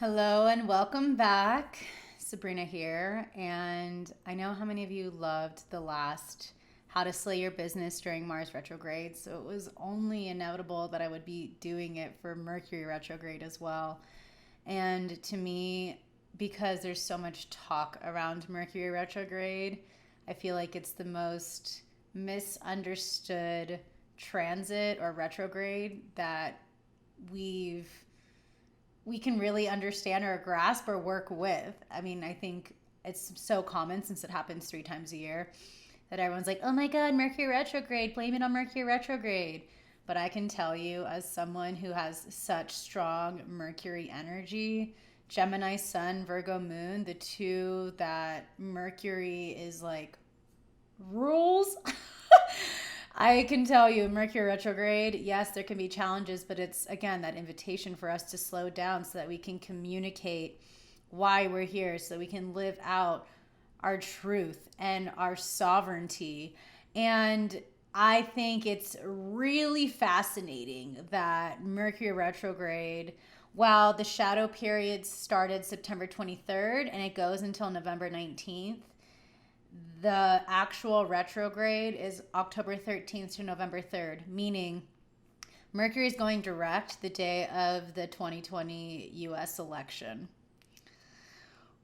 Hello and welcome back. Sabrina here, and I know how many of you loved the last How to Slay Your Business during Mars retrograde, so it was only inevitable that I would be doing it for Mercury retrograde as well. And to me, because there's so much talk around Mercury retrograde, I feel like it's the most misunderstood transit or retrograde that we've we can really understand or grasp or work with. I mean, I think it's so common since it happens 3 times a year that everyone's like, oh my God, Mercury retrograde, blame it on Mercury retrograde. But I can tell you, as someone who has such strong Mercury energy, Gemini sun, Virgo moon, the two that Mercury is like rules. I can tell you, Mercury retrograde, yes, there can be challenges, but it's again that invitation for us to slow down so that we can communicate why we're here, so we can live out our truth and our sovereignty. And I think it's really fascinating that Mercury retrograde, while the shadow period started September 23rd and it goes until November 19th, the actual retrograde is October 13th to November 3rd, meaning Mercury is going direct the day of the 2020 US election.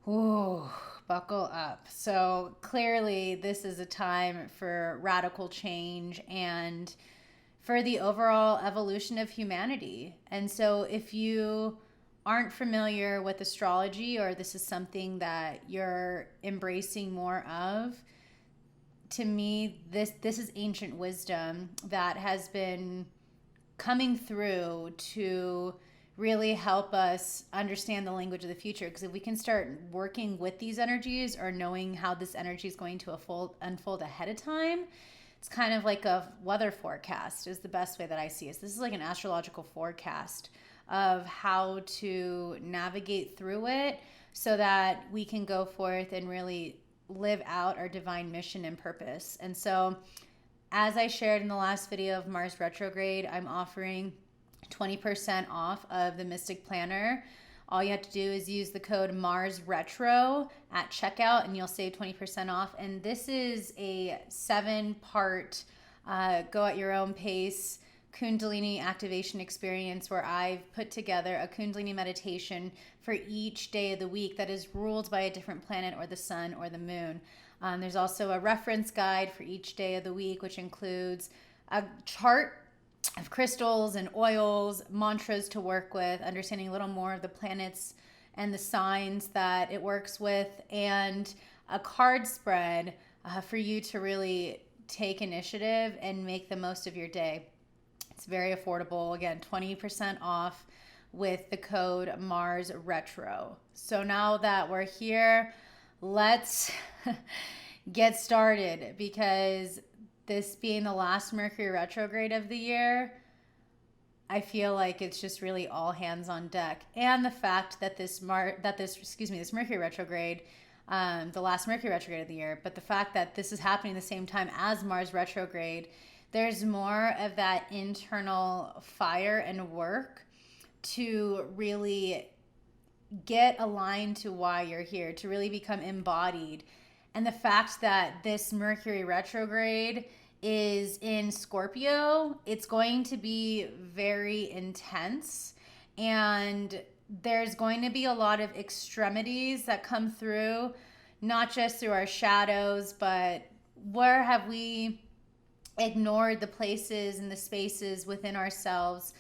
Ooh, buckle up. So clearly, this is a time for radical change and for the overall evolution of humanity. And so, if you aren't familiar with astrology, or this is something that you're embracing more of, to me, this is ancient wisdom that has been coming through to really help us understand the language of the future. Because if we can start working with these energies or knowing how this energy is going to unfold ahead of time, it's kind of like a weather forecast is the best way that I see it. This is like an astrological forecast of how to navigate through it so that we can go forth and really live out our divine mission and purpose. And so, as I shared in the last video of Mars retrograde, I'm offering 20% off of the Mystic Planner. All you have to do is use the code Mars Retro at checkout and you'll save 20% off. And this is a 7-part go at your own pace Kundalini activation experience where I've put together a Kundalini meditation for each day of the week that is ruled by a different planet or the sun or the moon. There's also a reference guide for each day of the week, which includes a chart of crystals and oils, mantras to work with, understanding a little more of the planets and the signs that it works with, and a card spread for you to really take initiative and make the most of your day. It's very affordable. Again, 20% off with the code Mars Retro. So now that we're here, let's get started, because this being the last Mercury retrograde of the year, I feel like it's just really all hands on deck. And the fact that this Mercury retrograde, the last Mercury retrograde of the year, but the fact that this is happening the same time as Mars retrograde, there's more of that internal fire and work to really get aligned to why you're here, to really become embodied. And the fact that this Mercury retrograde is in Scorpio, it's going to be very intense. And there's going to be a lot of extremities that come through, not just through our shadows, but where have we ignored the places and the spaces within ourselves?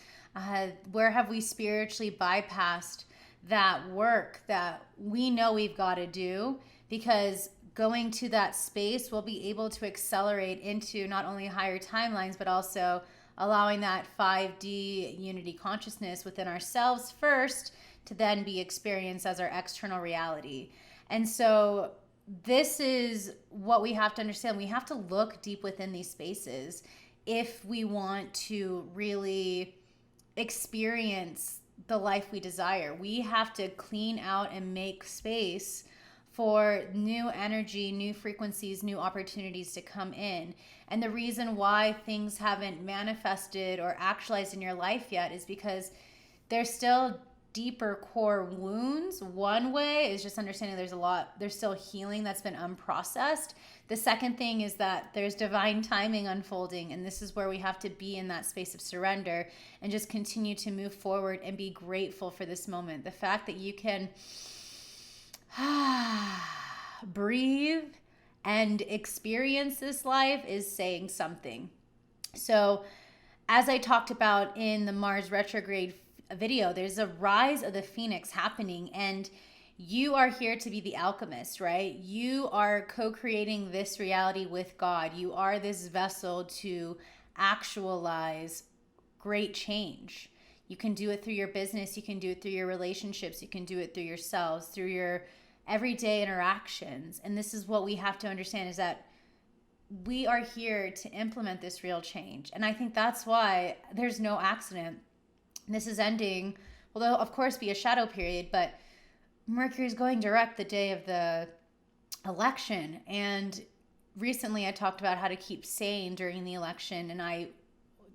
Where have we spiritually bypassed that work that we know we've got to do? Because going to that space, we'll be able to accelerate into not only higher timelines, but also allowing that 5D unity consciousness within ourselves first to then be experienced as our external reality. And so this is what we have to understand. We have to look deep within these spaces if we want to really experience the life we desire. We have to clean out and make space for new energy, new frequencies, new opportunities to come in. And the reason why things haven't manifested or actualized in your life yet is because there's still deeper core wounds. One way is just understanding there's still healing that's been unprocessed. The second thing is that there's divine timing unfolding, and this is where we have to be in that space of surrender and just continue to move forward and be grateful for this moment. The fact that you can breathe and experience this life is saying something. So, as I talked about in the Mars retrograde video, there's a rise of the phoenix happening, and you are here to be the alchemist, right? You are co-creating this reality with God. You are this vessel to actualize great change. You can do it through your business. You can do it through your relationships. You can do it through yourselves, through your everyday interactions. And this is what we have to understand, is that we are here to implement this real change. And I think that's why there's no accident. This is ending, well, there'll of course be a shadow period, but Mercury is going direct the day of the election. And recently I talked about how to keep sane during the election, and I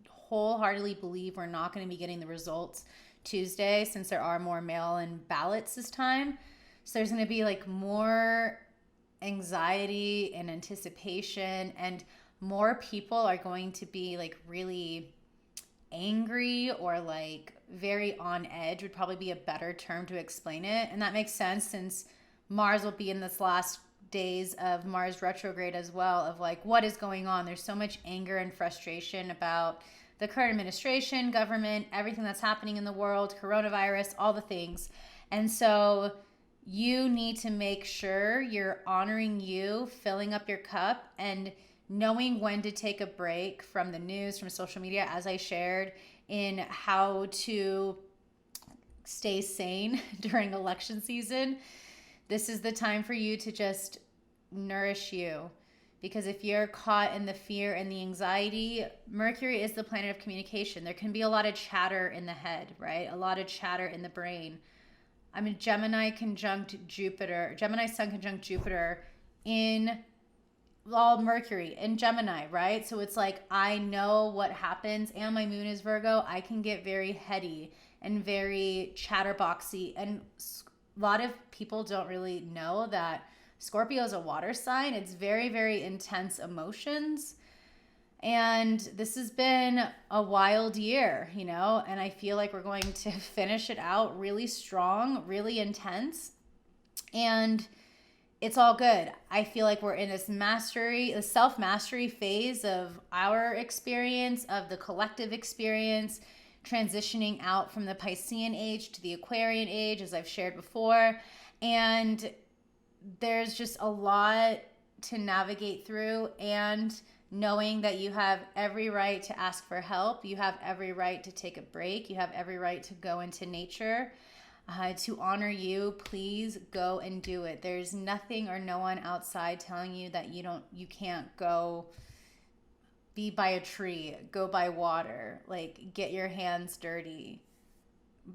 wholeheartedly believe we're not going to be getting the results Tuesday, since there are more mail-in ballots this time. So there's going to be like more anxiety and anticipation, and more people are going to be like really angry, or like very on edge would probably be a better term to explain it. And that makes sense, since Mars will be in this last days of Mars retrograde as well, of like what is going on. There's so much anger and frustration about the current administration, government, everything that's happening in the world, coronavirus, all the things. And so you need to make sure you're honoring you, filling up your cup, and knowing when to take a break from the news, from social media, as I shared in how to stay sane during election season. This is the time for you to just nourish you. Because if you're caught in the fear and the anxiety, Mercury is the planet of communication. There can be a lot of chatter in the head, right? A lot of chatter in the brain. I mean, Gemini conjunct Jupiter, Gemini sun conjunct Jupiter in Mercury in Gemini, right? So it's like, I know what happens, and my moon is Virgo. I can get very heady and very chatterboxy. And a lot of people don't really know that Scorpio is a water sign. It's very, very intense emotions. And this has been a wild year, you know, and I feel like we're going to finish it out really strong, really intense. And it's all good. I feel like we're in this a self-mastery phase of our experience, of the collective experience, transitioning out from the Piscean age to the Aquarian age, as I've shared before. And there's just a lot to navigate through, and knowing that you have every right to ask for help. You have every right to take a break. You have every right to go into nature. To honor you, please go and do it. There's nothing or no one outside telling you that you can't go be by a tree, go by water, like get your hands dirty,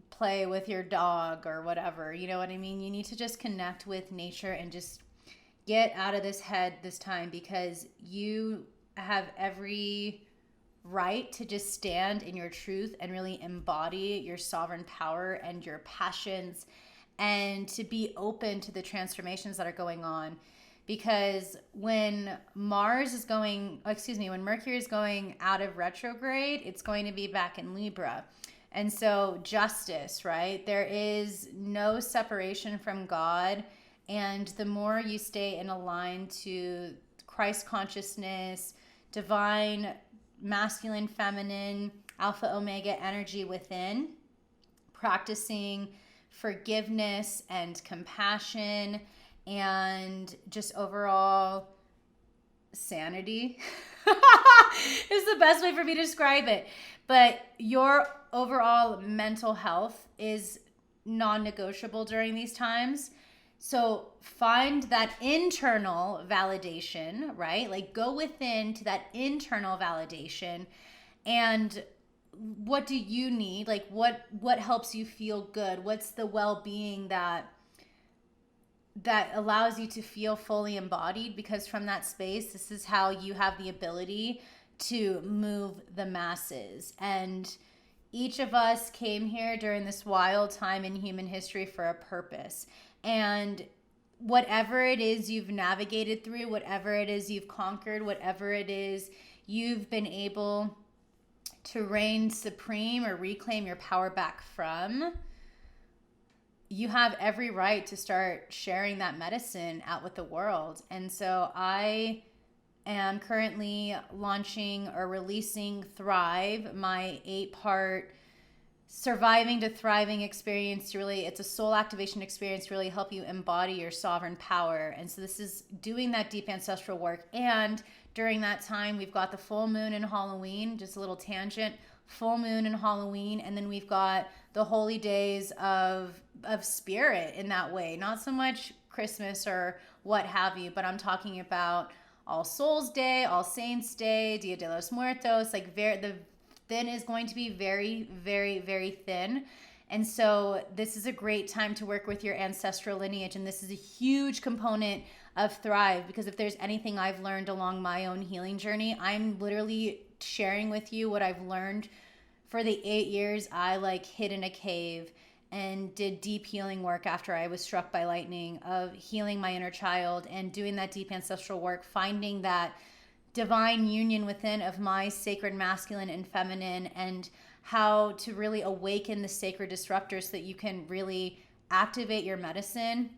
play with your dog or whatever. You know what I mean? You need to just connect with nature and just get out of this head this time, because you have every right to just stand in your truth and really embody your sovereign power and your passions, and to be open to the transformations that are going on. Because when Mercury is going out of retrograde, it's going to be back in Libra. And so justice, right? There is no separation from God. And the more you stay in align to Christ consciousness, divine, masculine, feminine, alpha, omega energy within, practicing forgiveness and compassion and just overall sanity is the best way for me to describe it. But your overall mental health is non-negotiable during these times. So find that internal validation, right? Like go within to that internal validation, and what do you need? Like what helps you feel good? What's the well-being that allows you to feel fully embodied? Because from that space, this is how you have the ability to move the masses. And Each of us came here during this wild time in human history for a purpose. And whatever it is you've navigated through, whatever it is you've conquered, whatever it is you've been able to reign supreme or reclaim your power back from, you have every right to start sharing that medicine out with the world. And so I am currently launching or releasing Thrive, my 8-part surviving to thriving experience. Really, it's a soul activation experience to really help you embody your sovereign power. And so this is doing that deep ancestral work. And during that time, we've got the full moon and Halloween, just a little tangent, full moon and Halloween. And then we've got the holy days of spirit in that way. Not so much Christmas or what have you, but I'm talking about All Souls Day, All Saints Day, Dia de los Muertos. Like the thin is going to be very, very, very thin. And so this is a great time to work with your ancestral lineage. And this is a huge component of Thrive, because if there's anything I've learned along my own healing journey, I'm literally sharing with you what I've learned for the 8 years I hid in a cave and did deep healing work after I was struck by lightning, of healing my inner child and doing that deep ancestral work, finding that divine union within of my sacred masculine and feminine, and how to really awaken the sacred disruptors so that you can really activate your medicine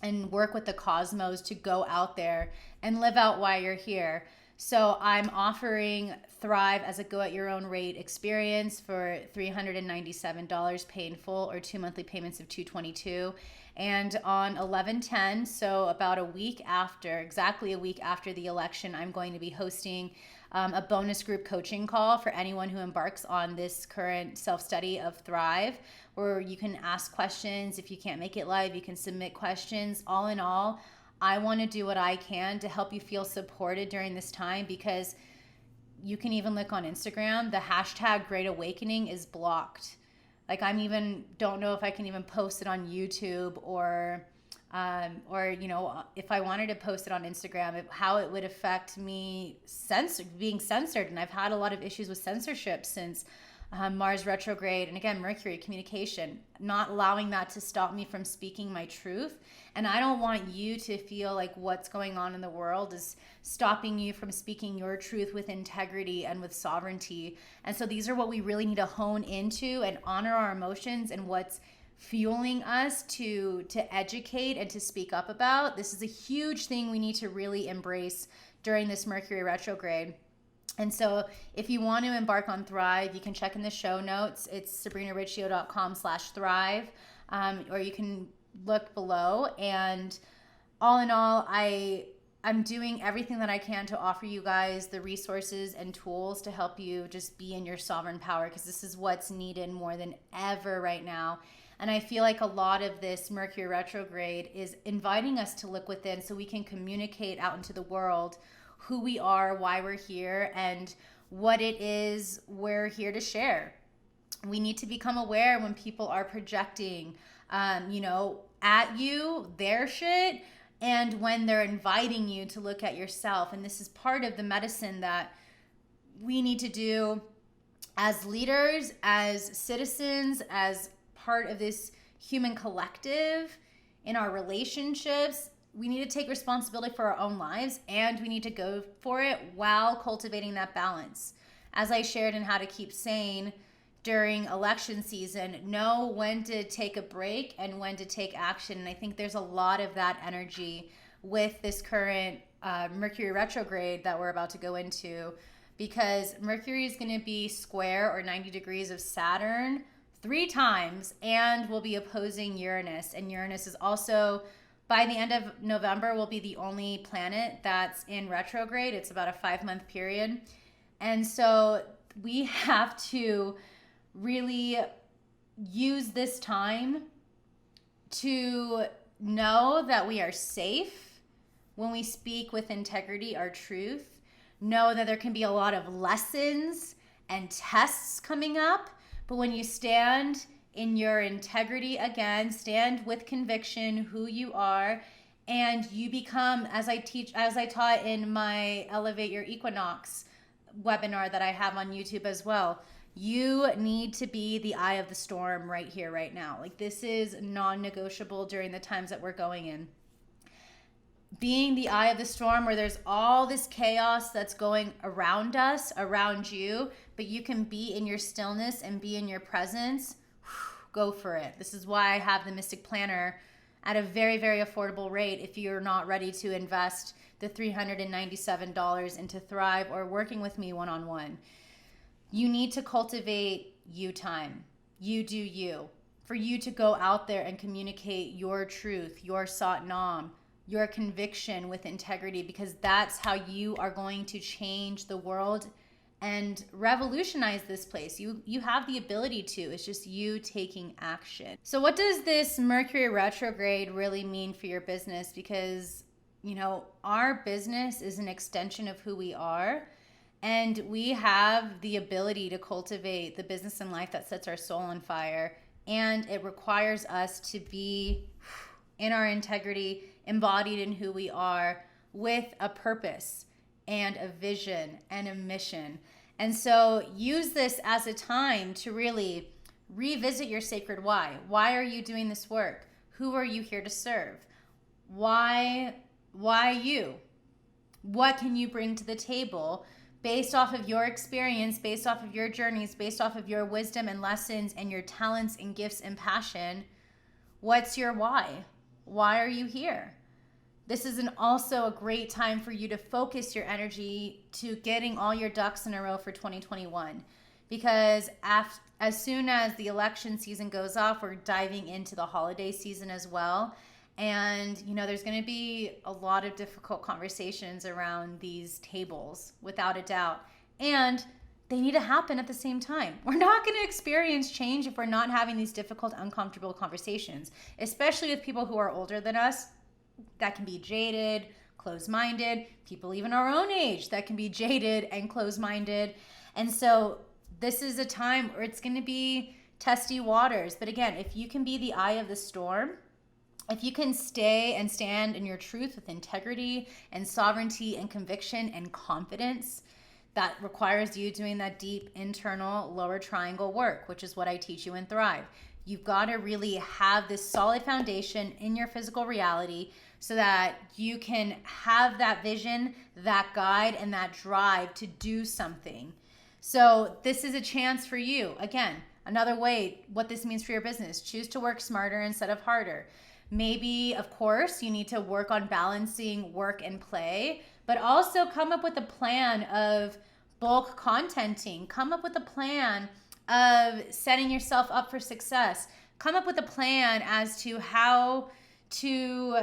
and work with the cosmos to go out there and live out why you're here. So I'm offering Thrive as a go at your own rate experience for $397 pay in full, or 2 monthly payments of $222. And on 11/10, so about a week after, exactly a week after the election, I'm going to be hosting a bonus group coaching call for anyone who embarks on this current self-study of Thrive, where you can ask questions. If you can't make it live, you can submit questions. All in all, I want to do what I can to help you feel supported during this time, because you can even look on Instagram, the hashtag Great Awakening is blocked. Don't know if I can even post it on YouTube or if I wanted to post it on Instagram, how it would affect me being censored. And I've had a lot of issues with censorship since Mars Retrograde, and again, Mercury, communication, not allowing that to stop me from speaking my truth. And I don't want you to feel like what's going on in the world is stopping you from speaking your truth with integrity and with sovereignty. And so these are what we really need to hone into and honor our emotions and what's fueling us to educate and to speak up about. This is a huge thing we need to really embrace during this Mercury retrograde. And so if you want to embark on Thrive, you can check in the show notes. It's sabrinariccio.com/thrive, or you can look below. And all in all, I'm doing everything that I can to offer you guys the resources and tools to help you just be in your sovereign power, because this is what's needed more than ever right now. And I feel like a lot of this Mercury retrograde is inviting us to look within so we can communicate out into the world who we are, why we're here, and what it is we're here to share. We need to become aware when people are projecting, at you, their shit, and when they're inviting you to look at yourself. And this is part of the medicine that we need to do as leaders, as citizens, as part of this human collective in our relationships. We need to take responsibility for our own lives, and we need to go for it while cultivating that balance. As I shared in How to Keep Sane during election season, know when to take a break and when to take action. And I think there's a lot of that energy with this current Mercury retrograde that we're about to go into, because Mercury is going to be square or 90 degrees of Saturn 3 times and will be opposing Uranus. And Uranus is also, by the end of November, will be the only planet that's in retrograde. It's about a 5-month period. And so we have to really use this time to know that we are safe when we speak with integrity, our truth. Know that there can be a lot of lessons and tests coming up, but when you stand in your integrity, again, stand with conviction who you are, and you become, as I taught in my Elevate Your Equinox webinar that I have on YouTube as well, You need to be the eye of the storm right here, right now. Like, this is non-negotiable during the times that we're going in. Being the eye of the storm where there's all this chaos that's going around us, around you, but you can be in your stillness and be in your presence. Go for it. This is why I have the Mystic Planner at a very, very affordable rate if you're not ready to invest the $397 into Thrive or working with me one-on-one. You need to cultivate you time. You do you. For you to go out there and communicate your truth, your Satnam, your conviction with integrity, because that's how you are going to change the world and revolutionize this place. You have the ability to. It's just you taking action. So what does this Mercury retrograde really mean for your business? Because, you know, our business is an extension of who we are, and we have the ability to cultivate the business and life that sets our soul on fire. And it requires us to be in our integrity, embodied in who we are, with a purpose and a vision and a mission. And so use this as a time to really revisit your sacred why. Why are you doing this work? Who are you here to serve? Why you? What can you bring to the table based off of your experience, based off of your journeys, based off of your wisdom and lessons and your talents and gifts and passion? What's your why? Why are you here? This is also a great time for you to focus your energy to getting all your ducks in a row for 2021. Because as soon as the election season goes off, we're diving into the holiday season as well. And, you know, there's going to be a lot of difficult conversations around these tables, without a doubt. And they need to happen at the same time. We're not going to experience change if we're not having these difficult, uncomfortable conversations, especially with people who are older than us that can be jaded, closed-minded, people even our own age that can be jaded and closed-minded. And so this is a time where it's going to be testy waters. But again, if you can be the eye of the storm, if you can stay and stand in your truth with integrity and sovereignty and conviction and confidence, that requires you doing that deep internal lower triangle work, which is what I teach you in Thrive. You've got to really have this solid foundation in your physical reality so that you can have that vision, that guide, and that drive to do something. So this is a chance for you. Again, another way, what this means for your business. Choose to work smarter instead of harder. Maybe, of course, you need to work on balancing work and play, but also come up with a plan of bulk contenting. Come up with a plan of setting yourself up for success. Come up with a plan as to how to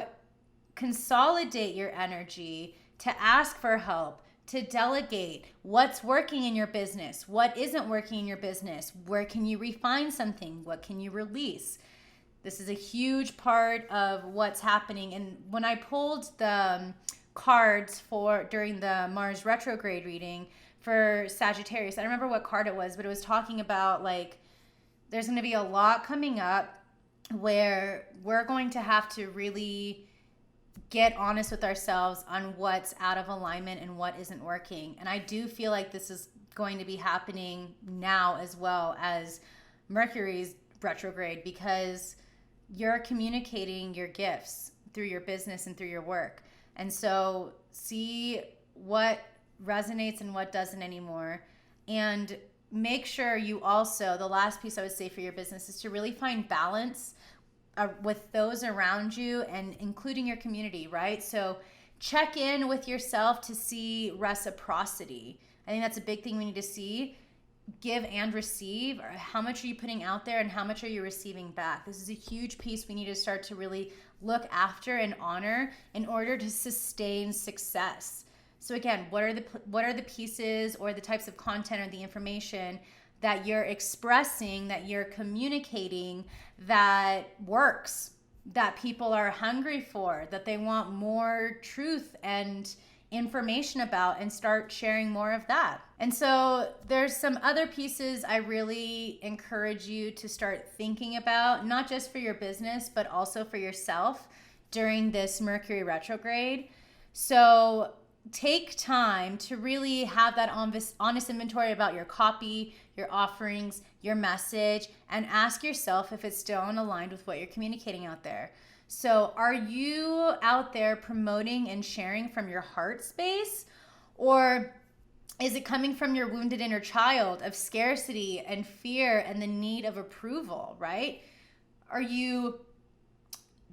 consolidate your energy, to ask for help, to delegate. What's working in your business? What isn't working in your business? Where can you refine something? What can you release? This is a huge part of what's happening. And when I pulled the cards for during the Mars retrograde reading for Sagittarius, I don't remember what card it was, but it was talking about like there's going to be a lot coming up where we're going to have to really get honest with ourselves on what's out of alignment and what isn't working. And I do feel like this is going to be happening now as well as Mercury's retrograde, because you're communicating your gifts through your business and through your work. And so see what resonates and what doesn't anymore. And make sure you also, the last piece I would say for your business is to really find balance with those around you and including your community, right? So check in with yourself to see reciprocity. I think that's a big thing we need to see. Give and receive. Or how much are you putting out there and how much are you receiving back? This is a huge piece we need to start to really look after and honor in order to sustain success. So again, what are the pieces or the types of content or the information that you're expressing, that you're communicating, that works, that people are hungry for, that they want more truth and information about, and start sharing more of that. And so there's some other pieces I really encourage you to start thinking about, not just for your business, but also for yourself during this Mercury retrograde. So take time to really have that honest inventory about your copy, your offerings, your message, and ask yourself if it's still aligned with what you're communicating out there. So are you out there promoting and sharing from your heart space, or is it coming from your wounded inner child of scarcity and fear and the need of approval, right? Are you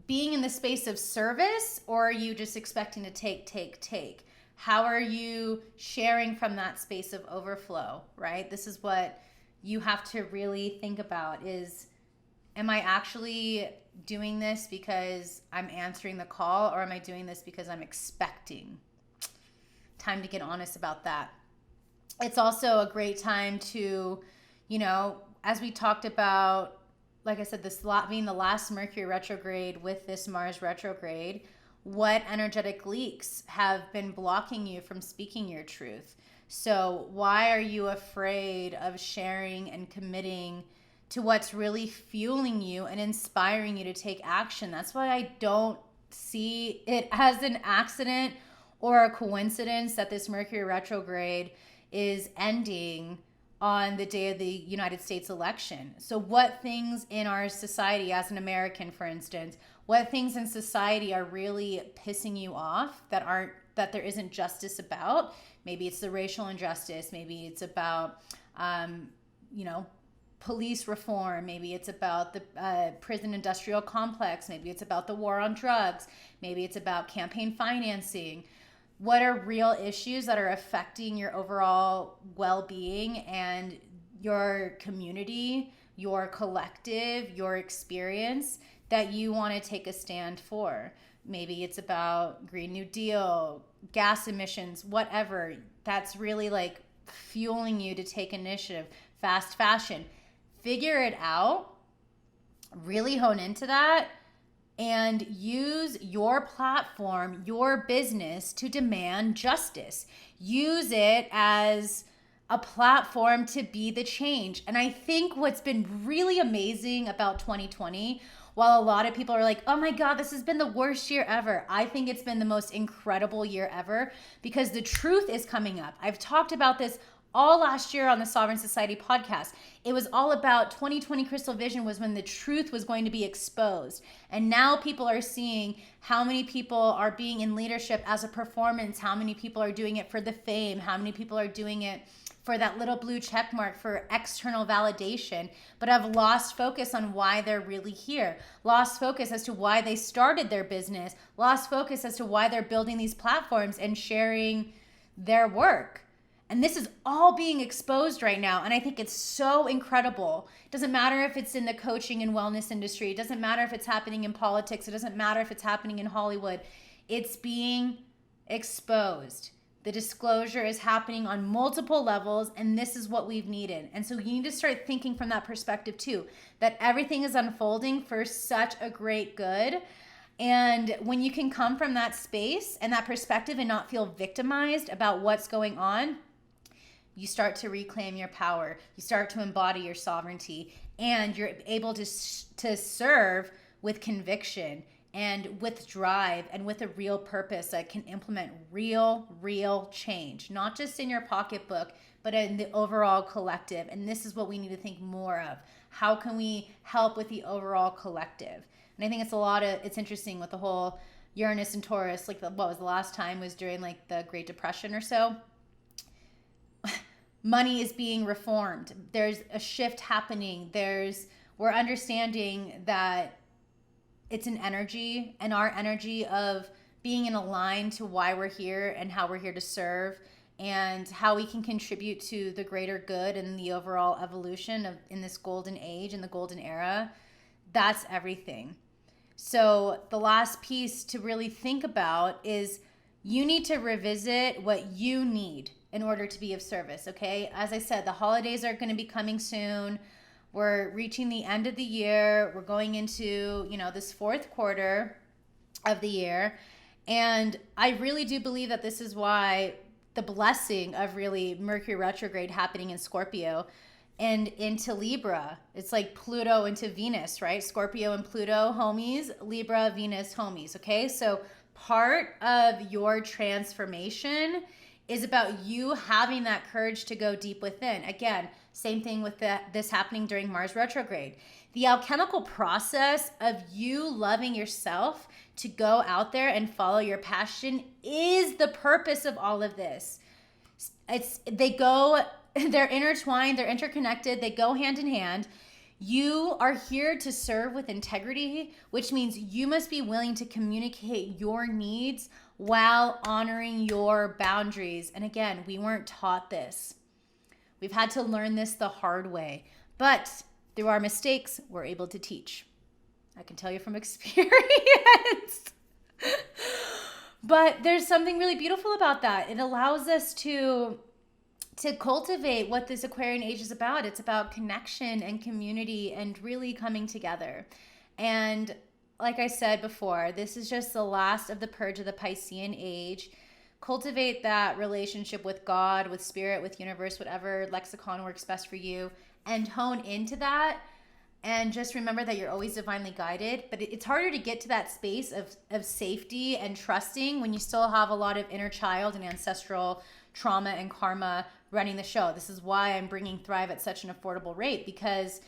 being in the space of service, or are you just expecting to take? How are you sharing from that space of overflow, right? This is what you have to really think about is, am I actually doing this because I'm answering the call, or am I doing this because I'm expecting? Time to get honest about that. It's also a great time to, as we talked about, like I said, this being the last Mercury retrograde with this Mars retrograde, what energetic leaks have been blocking you from speaking your truth? So why are you afraid of sharing and committing to what's really fueling you and inspiring you to take action? That's why I don't see it as an accident or a coincidence that this Mercury retrograde is ending on the day of the United States election. So what things in our society, as an American, for instance, what things in society are really pissing you off that there isn't justice about? Maybe it's the racial injustice. Maybe it's about, police reform. Maybe it's about the prison industrial complex. Maybe it's about the war on drugs. Maybe it's about campaign financing. What are real issues that are affecting your overall well-being and your community, your collective, your experience that you want to take a stand for? Maybe it's about Green New Deal, gas emissions, whatever. That's really like fueling you to take initiative. Fast fashion. Figure it out. Really hone into that. And use your platform, your business to demand justice. Use it as a platform to be the change. And I think what's been really amazing about 2020, while a lot of people are like, oh my God, this has been the worst year ever, I think it's been the most incredible year ever because the truth is coming up. I've talked about this all last year on the Sovereign Society podcast. It was all about 2020 Crystal Vision was when the truth was going to be exposed. And now people are seeing how many people are being in leadership as a performance, how many people are doing it for the fame, how many people are doing it for that little blue check mark for external validation, but have lost focus on why they're really here, lost focus as to why they started their business, lost focus as to why they're building these platforms and sharing their work. And this is all being exposed right now. And I think it's so incredible. It doesn't matter if it's in the coaching and wellness industry. It doesn't matter if it's happening in politics. It doesn't matter if it's happening in Hollywood. It's being exposed. The disclosure is happening on multiple levels, and this is what we've needed. And so you need to start thinking from that perspective too, that everything is unfolding for such a great good. And when you can come from that space and that perspective and not feel victimized about what's going on, you start to reclaim your power. You start to embody your sovereignty, and you're able to serve with conviction and with drive and with a real purpose that can implement real change, not just in your pocketbook, but in the overall collective. And this is what we need to think more of. How can we help with the overall collective? And I think it's interesting with the whole Uranus and Taurus, like what was the last time was during like the Great Depression or so. Money is being reformed. There's a shift happening. We're understanding that it's an energy, and our energy of being in a line to why we're here and how we're here to serve and how we can contribute to the greater good and the overall evolution in this golden age and the golden era. That's everything. So the last piece to really think about is you need to revisit what you need in order to be of service, okay? As I said, the holidays are going to be coming soon. We're reaching the end of the year. We're going into, this fourth quarter of the year. And I really do believe that this is why the blessing of really Mercury retrograde happening in Scorpio and into Libra. It's like Pluto into Venus, right? Scorpio and Pluto homies, Libra, Venus homies, okay? So part of your transformation is about you having that courage to go deep within. Again, same thing with this happening during Mars retrograde. The alchemical process of you loving yourself to go out there and follow your passion is the purpose of all of this. They're intertwined, they're interconnected, they go hand in hand. You are here to serve with integrity, which means you must be willing to communicate your needs while honoring your boundaries. And again, we weren't taught this. We've had to learn this the hard way. But through our mistakes, we're able to teach. I can tell you from experience. But there's something really beautiful about that. It allows us to cultivate what this Aquarian age is about. It's about connection and community and really coming together. And like I said before, this is just the last of the purge of the Piscean age. Cultivate that relationship with God, with spirit, with universe, whatever lexicon works best for you, and hone into that. And just remember that you're always divinely guided. But it's harder to get to that space of safety and trusting when you still have a lot of inner child and ancestral trauma and karma running the show. This is why I'm bringing Thrive at such an affordable rate, because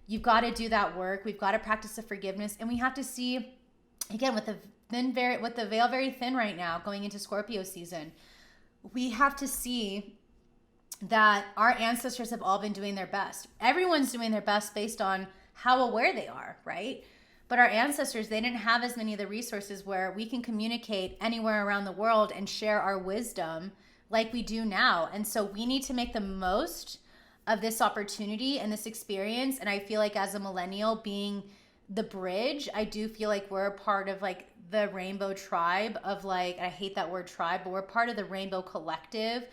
you've got to do that work. We've got to practice the forgiveness, and we have to see, again, with the veil very thin right now going into Scorpio season, we have to see that our ancestors have all been doing their best. Everyone's doing their best based on how aware they are, right? But our ancestors, they didn't have as many of the resources where we can communicate anywhere around the world and share our wisdom like we do now. And so we need to make the most of this opportunity and this experience. And I feel like as a millennial, being the bridge, I do feel like we're a part of like the rainbow tribe of like, I hate that word tribe, but we're part of the rainbow collective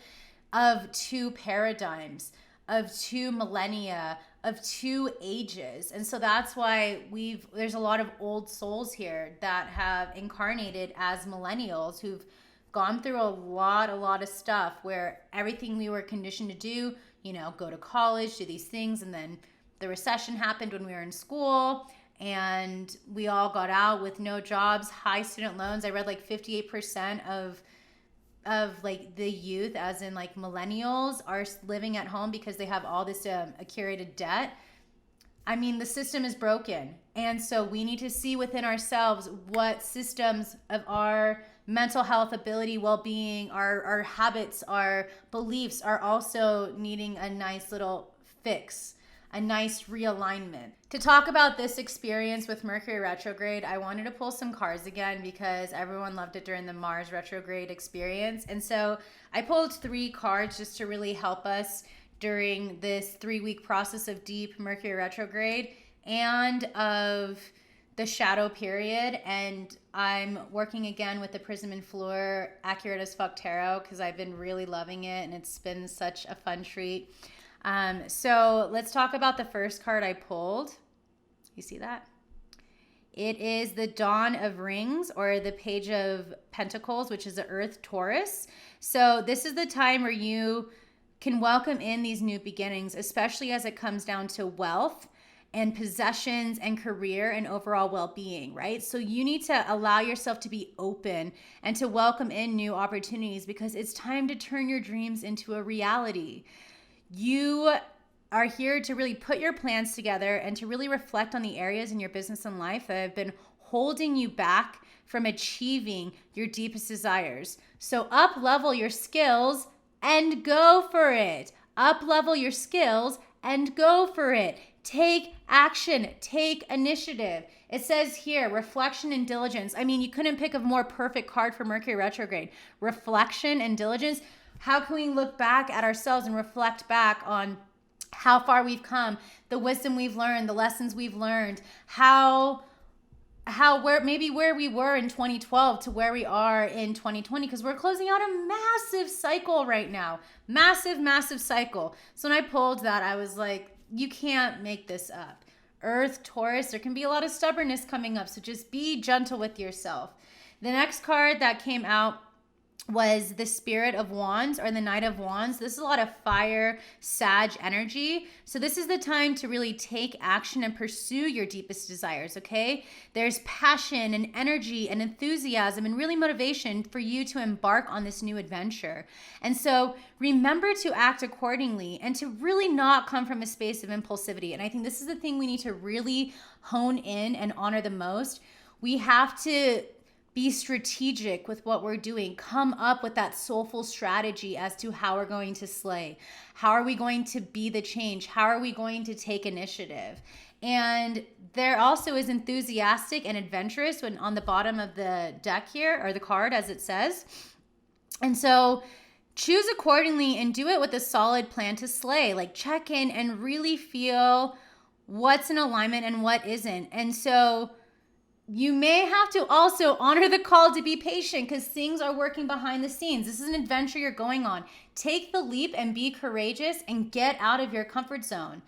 of two paradigms, of two millennia, of two ages. And so that's why there's a lot of old souls here that have incarnated as millennials who've gone through a lot of stuff where everything we were conditioned to do, go to college, do these things. And then the recession happened when we were in school and we all got out with no jobs, high student loans. I read like 58% of like the youth, as in like millennials, are living at home because they have all this accumulated debt. I mean, the system is broken. And so we need to see within ourselves what systems of our mental health, ability, well-being, our habits, our beliefs are also needing a nice little fix, a nice realignment. To talk about this experience with Mercury retrograde, I wanted to pull some cards again because everyone loved it during the Mars retrograde experience. And so I pulled 3 cards just to really help us during this 3-week process of deep Mercury retrograde and of the shadow period. And I'm working again with the Prism and Fleur Accurate as Fuck Tarot because I've been really loving it and it's been such a fun treat. So let's talk about the first card I pulled. You see that? It is the Dawn of Rings, or the Page of Pentacles, which is the Earth Taurus. So this is the time where you can welcome in these new beginnings, especially as it comes down to wealth and possessions and career and overall well-being, right? So you need to allow yourself to be open and to welcome in new opportunities because it's time to turn your dreams into a reality. You are here to really put your plans together and to really reflect on the areas in your business and life that have been holding you back from achieving your deepest desires. So up-level your skills and go for it. Up-level your skills and go for it. Take action, take initiative. It says here, reflection and diligence. I mean, you couldn't pick a more perfect card for Mercury retrograde. Reflection and diligence. How can we look back at ourselves and reflect back on how far we've come, the wisdom we've learned, the lessons we've learned, where we were in 2012 to where we are in 2020, because we're closing out a massive cycle right now. Massive cycle. So when I pulled that, I was like, you can't make this up. Earth, Taurus, there can be a lot of stubbornness coming up, so just be gentle with yourself. The next card that came out was the Spirit of Wands or the Knight of Wands. This is a lot of fire, Sag energy. So this is the time to really take action and pursue your deepest desires, okay? There's passion and energy and enthusiasm and really motivation for you to embark on this new adventure. And so remember to act accordingly and to really not come from a space of impulsivity. And I think this is the thing we need to really hone in and honor the most. We have to be strategic with what we're doing. Come up with that soulful strategy as to how we're going to slay. How are we going to be the change? How are we going to take initiative? And there also is enthusiastic and adventurous when on the bottom of the deck here, or the card as it says. And so choose accordingly and do it with a solid plan to slay. Like check in and really feel what's in alignment and what isn't. And so you may have to also honor the call to be patient because things are working behind the scenes. This is an adventure you're going on. Take the leap and be courageous and get out of your comfort zone.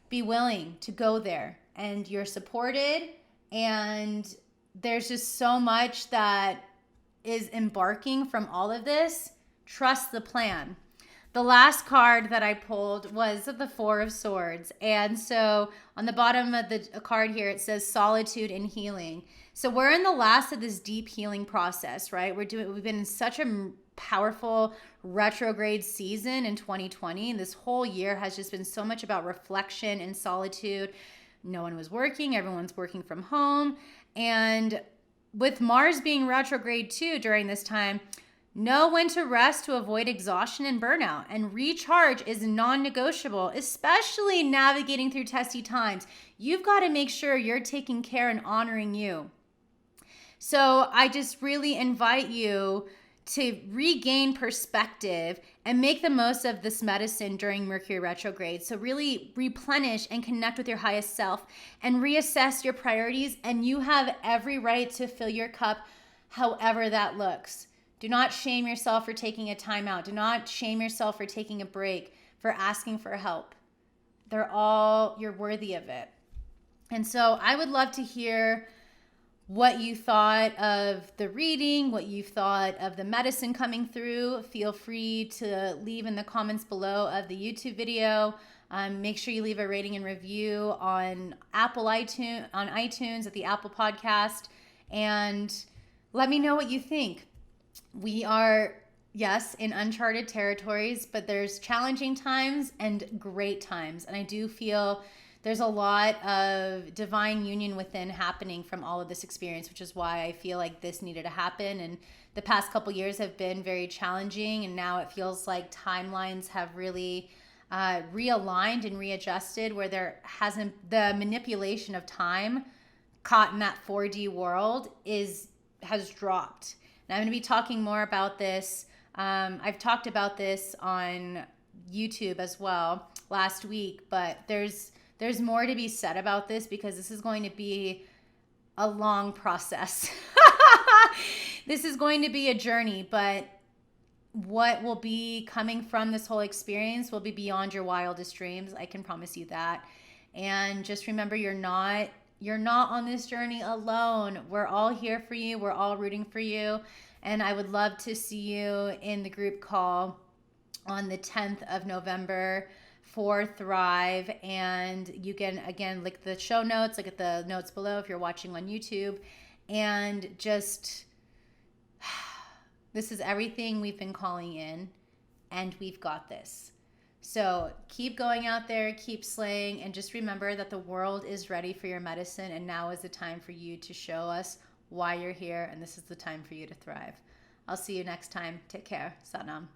Be willing to go there, and you're supported, and there's just so much that is embarking from all of this. Trust the plan. The last card that I pulled was the Four of Swords. And so on the bottom of the card here, it says solitude and healing. So we're in the last of this deep healing process, right? We've been in such a powerful retrograde season in 2020. And this whole year has just been so much about reflection and solitude. No one was working. Everyone's working from home. And with Mars being retrograde too during this time, know when to rest to avoid exhaustion and burnout. And recharge is non-negotiable, especially navigating through testy times. You've got to make sure you're taking care and honoring you. So I just really invite you to regain perspective and make the most of this medicine during Mercury retrograde. So really replenish and connect with your highest self and reassess your priorities. And you have every right to fill your cup however that looks. Do not shame yourself for taking a time out. Do not shame yourself for taking a break, for asking for help. You're worthy of it. And so I would love to hear what you thought of the reading, what you thought of the medicine coming through. Feel free to leave in the comments below of the YouTube video. Make sure you leave a rating and review on iTunes at the Apple Podcast, and let me know what you think. We are, yes, in uncharted territories, but there's challenging times and great times. And I do feel there's a lot of divine union within happening from all of this experience, which is why I feel like this needed to happen. And the past couple years have been very challenging. And now it feels like timelines have really realigned and readjusted, where there hasn't, the manipulation of time caught in that 4D world has dropped. And I'm going to be talking more about this. I've talked about this on YouTube as well last week, but there's more to be said about this because this is going to be a long process. This is going to be a journey, but what will be coming from this whole experience will be beyond your wildest dreams. I can promise you that. And just remember, you're not on this journey alone. We're all here for you. We're all rooting for you. And I would love to see you in the group call on the 10th of November for Thrive. And you can, again, look at the show notes, look at the notes below if you're watching on YouTube. And just, this is everything we've been calling in, and we've got this. So keep going out there, keep slaying, and just remember that the world is ready for your medicine, and now is the time for you to show us why you're here, and this is the time for you to thrive. I'll see you next time. Take care. Satnam.